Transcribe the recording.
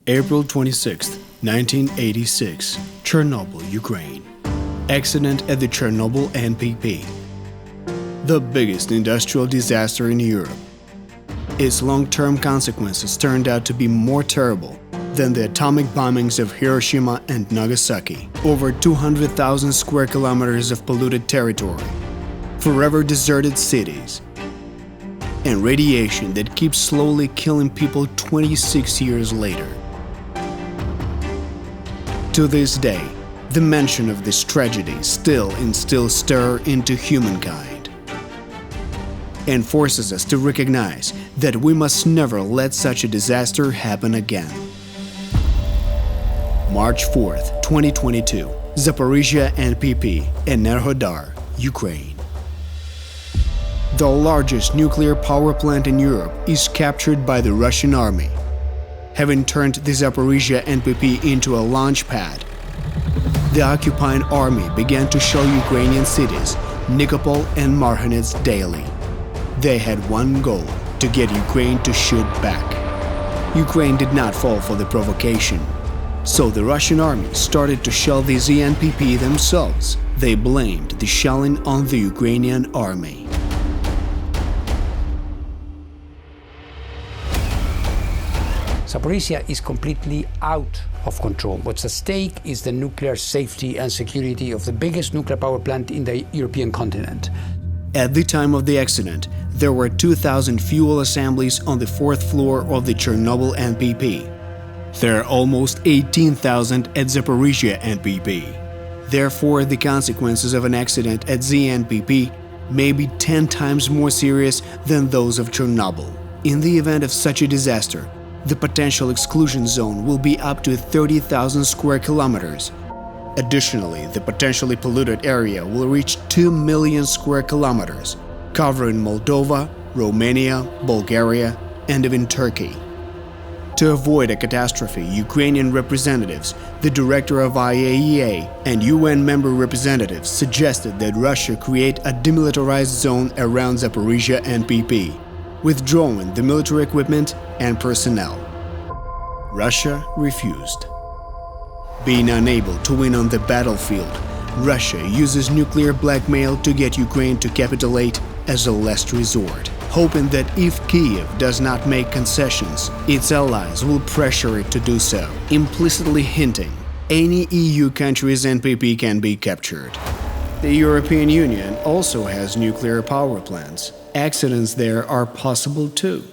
April 26, 1986, Chernobyl, Ukraine. Accident at the Chernobyl NPP. The biggest industrial disaster in Europe. Its long-term consequences turned out to be more terrible than the atomic bombings of Hiroshima and Nagasaki. Over 200,000 square kilometers of polluted territory, forever deserted cities, and radiation that keeps slowly killing people 26 years later. To this day, the mention of this tragedy still instills terror into humankind and forces us to recognize that we must never let such a disaster happen again. March 4th, 2022, Zaporizhia NPP, Enerhodar, Ukraine. The largest nuclear power plant in Europe is captured by the Russian army, having turned the Zaporizhia NPP into a launch pad. The occupying army began to shell Ukrainian cities, Nikopol and Marhanets daily. They had one goal: to get Ukraine to shoot back. Ukraine did not fall for the provocation, so the Russian army started to shell the ZNPP themselves. They blamed the shelling on the Ukrainian army. Zaporizhia is completely out of control. What's at stake is the nuclear safety and security of the biggest nuclear power plant in the European continent. At the time of the accident, there were 2,000 fuel assemblies on the fourth floor of the Chernobyl NPP. There are almost 18,000 at Zaporizhia NPP. Therefore, the consequences of an accident at ZNPP may be 10 times more serious than those of Chernobyl. In the event of such a disaster, the potential exclusion zone will be up to 30,000 square kilometers. Additionally, the potentially polluted area will reach 2 million square kilometers, covering Moldova, Romania, Bulgaria, and even Turkey. To avoid a catastrophe, Ukrainian representatives, the director of IAEA, and UN member representatives suggested that Russia create a demilitarized zone around Zaporizhia NPP, withdrawing the military equipment and personnel. Russia refused. Being unable to win on the battlefield, Russia uses nuclear blackmail to get Ukraine to capitulate as a last resort, hoping that if Kyiv does not make concessions, its allies will pressure it to do so, implicitly hinting any EU country's NPP can be captured. The European Union also has nuclear power plants. Accidents there are possible too.